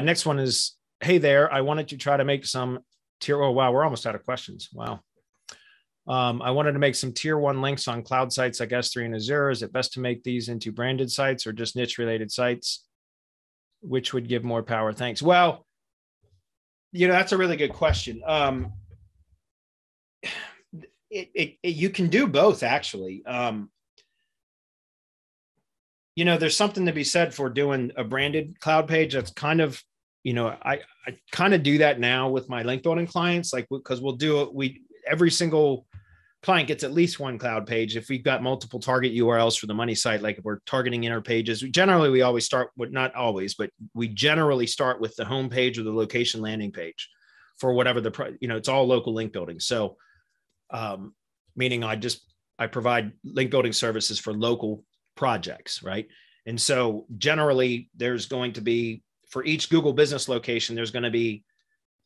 Next one is, hey there, I wanted to try to make some tier. Oh, wow. We're almost out of questions. Wow. I wanted to make some tier 1 links on cloud sites like S3 and Azure. Is it best to make these into branded sites or just niche related sites? Which would give more power? Thanks. Well, that's a really good question. You can do both, actually. There's something to be said for doing a branded cloud page. That's kind of, I kind of do that now with my link building clients, like, because every single client gets at least one cloud page. If we've got multiple target URLs for the money site, like if we're targeting inner pages, we always start with, not always, but we generally start with the home page or the location landing page for whatever it's all local link building. So, meaning I provide link building services for local projects, right? And so generally there's going to be, for each Google business location, there's going to be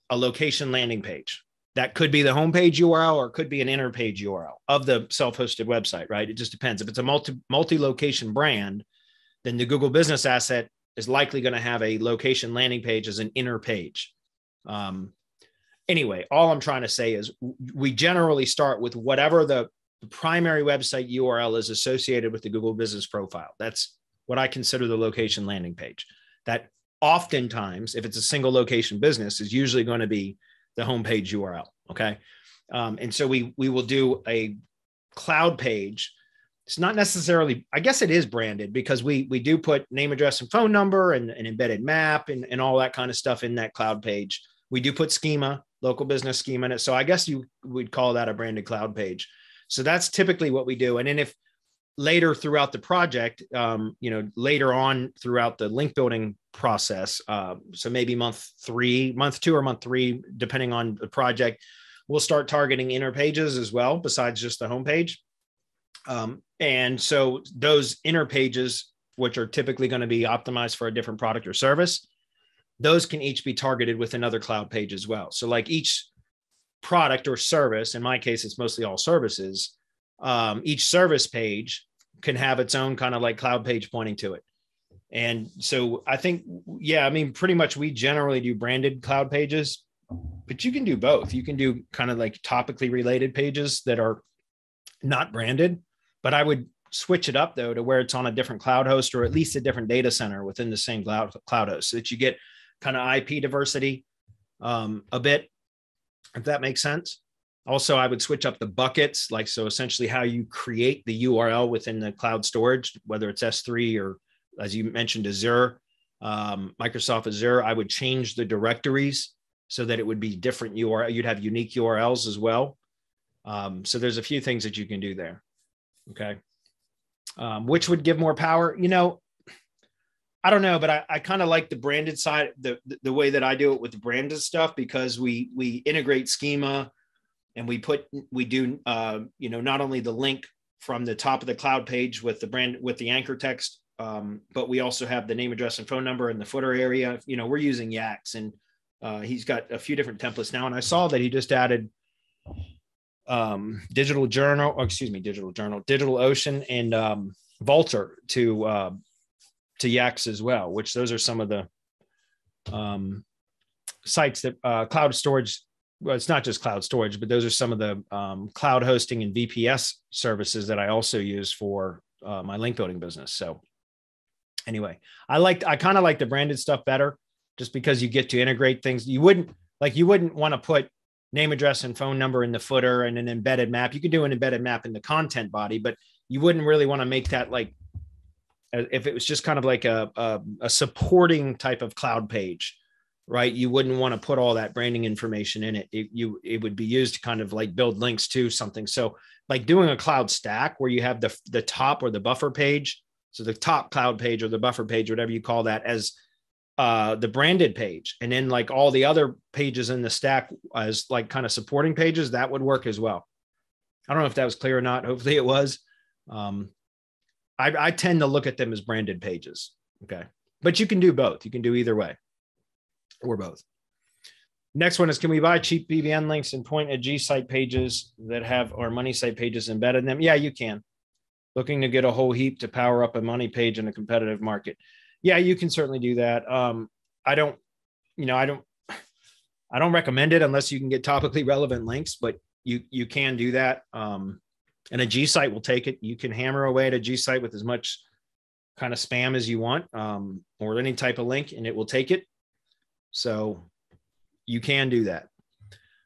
a location landing page. That could be the homepage URL or it could be an inner page URL of the self-hosted website, right? It just depends. If it's a multi-location brand, then the Google business asset is likely going to have a location landing page as an inner page. Anyway, all I'm trying to say is we generally start with whatever the primary website URL is associated with the Google business profile. That's what I consider the location landing page. That oftentimes, if it's a single location business, is usually going to be the homepage URL. Okay. And so we will do a cloud page. It's not necessarily, I guess it is branded because we do put name, address, and phone number and an embedded map and all that kind of stuff in that cloud page. We do put schema, local business schema in it. So I guess you would call that a branded cloud page. So that's typically what we do. And then if later throughout the project, later on throughout the link building process, so maybe month 2 or month 3, depending on the project, we'll start targeting inner pages as well, besides just the homepage. And so those inner pages, which are typically going to be optimized for a different product or service, those can each be targeted with another cloud page as well. So like each product or service, in my case, it's mostly all services, each service page can have its own kind of like cloud page pointing to it. And so I think, pretty much we generally do branded cloud pages, but you can do both. You can do kind of like topically related pages that are not branded, but I would switch it up though to where it's on a different cloud host or at least a different data center within the same cloud host so that you get kind of IP diversity a bit, if that makes sense. Also, I would switch up the buckets, so essentially how you create the URL within the cloud storage, whether it's S3 or, as you mentioned, Azure, Microsoft Azure. I would change the directories so that it would be different URL. You'd have unique URLs as well. So there's a few things that you can do there. Okay. Which would give more power? I don't know, but I kind of like the branded side, the way that I do it with the branded stuff, because we integrate schema and we do not only the link from the top of the cloud page with the brand, with the anchor text, but we also have the name, address, and phone number in the footer area. We're using Yax, and he's got a few different templates now. And I saw that he just added DigitalOcean and Vultr to Yax as well, which those are some of the sites that cloud storage. Well, it's not just cloud storage, but those are some of the cloud hosting and VPS services that I also use for my link building business. So anyway, I kind of like the branded stuff better, just because you get to integrate things. You wouldn't want to put name, address, and phone number in the footer and an embedded map. You could do an embedded map in the content body, but you wouldn't really want to make that like, if it was just kind of like a supporting type of cloud page, right? You wouldn't want to put all that branding information in it. It would be used to kind of like build links to something. So like doing a cloud stack where you have the top or the buffer page. So the top cloud page or the buffer page, whatever you call that, as the branded page. And then like all the other pages in the stack as like kind of supporting pages, that would work as well. I don't know if that was clear or not. Hopefully it was. I tend to look at them as branded pages. Okay. But you can do both. You can do either way or both. Next one is, can we buy cheap BBN links and point at G site pages that have our money site pages embedded in them? Yeah, you can. Looking to get a whole heap to power up a money page in a competitive market. Yeah, you can certainly do that. I don't I don't recommend it unless you can get topically relevant links, but you can do that. And a G site will take it. You can hammer away at a G site with as much kind of spam as you want, or any type of link, and it will take it. So you can do that.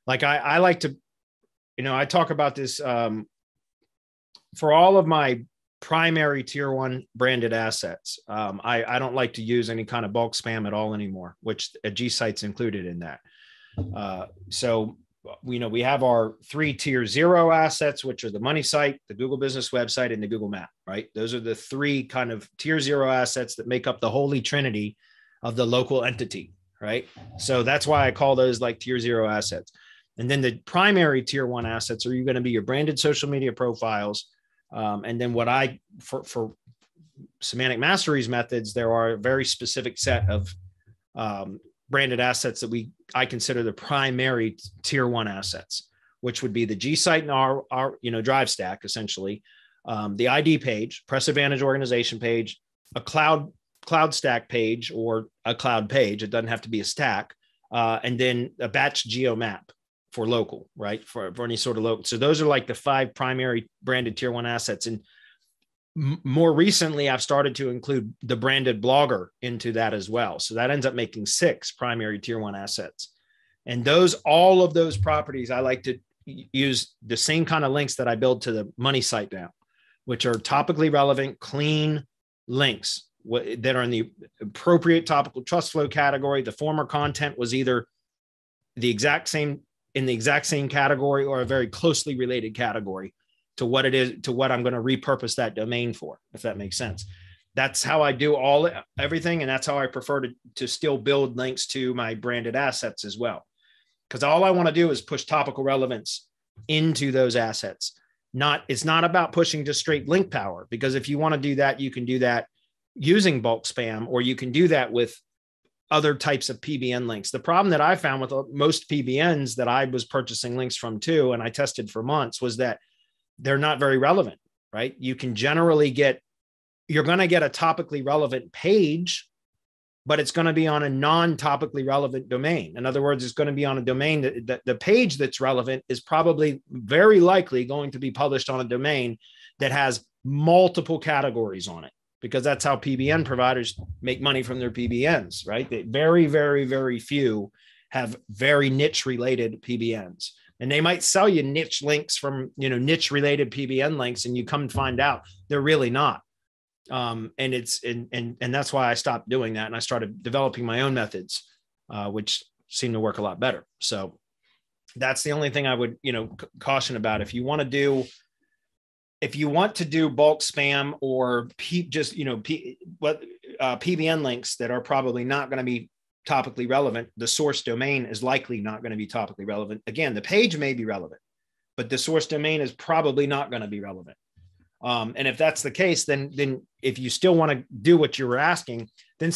Like I like to, I talk about this for all of my primary tier 1 branded assets. I don't like to use any kind of bulk spam at all anymore, which a G site's included in that. So we have our 3 tier 0 assets, which are the money site, the Google business website, and the Google map, right? Those are the 3 kind of tier 0 assets that make up the holy trinity of the local entity, right? So that's why I call those like tier 0 assets. And then the primary tier 1 assets are going to be your branded social media profiles. And then for semantic masteries methods, there are a very specific set of branded assets that I consider the primary tier 1 assets, which would be the G site and our drive stack, essentially, the ID page, Press Advantage organization page, a cloud stack page, or a cloud page. It doesn't have to be a stack, and then a batch geo map for local, right? For any sort of local. So those are like the 5 primary branded tier 1 assets. And more recently, I've started to include the branded blogger into that as well. So that ends up making 6 primary tier 1 assets. And all of those properties, I like to use the same kind of links that I build to the money site now, which are topically relevant, clean links that are in the appropriate topical trust flow category. The former content was either in the exact same category or a very closely related category to what it is, to what I'm going to repurpose that domain for, if that makes sense. That's how I do everything. And that's how I prefer to still build links to my branded assets as well. Because all I want to do is push topical relevance into those assets. It's not about pushing just straight link power, because if you want to do that, you can do that using bulk spam, or you can do that with other types of PBN links. The problem that I found with most PBNs that I was purchasing links from too, and I tested for months, was that they're not very relevant, right? You can generally you're going to get a topically relevant page, but it's going to be on a non-topically relevant domain. In other words, it's going to be on a domain that the page that's relevant is probably very likely going to be published on a domain that has multiple categories on it, because that's how PBN providers make money from their PBNs, right? Very, very, very few have very niche related PBNs. And they might sell you niche links from, niche related PBN links, and you come and find out they're really not. And that's why I stopped doing that. And I started developing my own methods, which seem to work a lot better. So that's the only thing I would, caution about. If you want to do bulk spam or PBN links that are probably not going to be topically relevant, the source domain is likely not going to be topically relevant. Again, the page may be relevant, but the source domain is probably not going to be relevant. And if that's the case, then if you still want to do what you were asking, then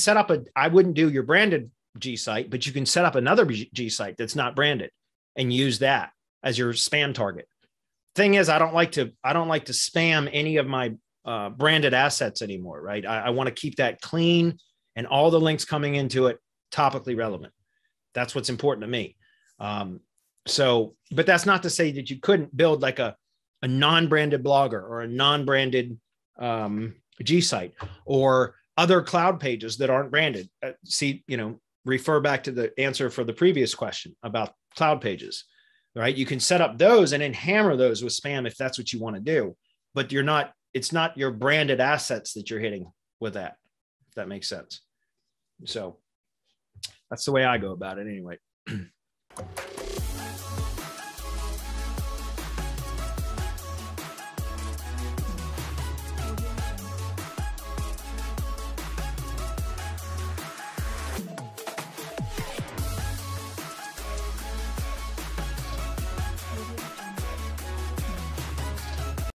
I wouldn't do your branded G site, but you can set up another G site that's not branded and use that as your spam target. Thing is, I don't like to spam any of my branded assets anymore, right? I want to keep that clean and all the links coming into it topically relevant. That's what's important to me. But that's not to say that you couldn't build like a non-branded blogger or a non-branded G site or other cloud pages that aren't branded. Refer back to the answer for the previous question about cloud pages, right? You can set up those and then hammer those with spam if that's what you want to do, but it's not your branded assets that you're hitting with that, if that makes sense. So that's the way I go about it anyway.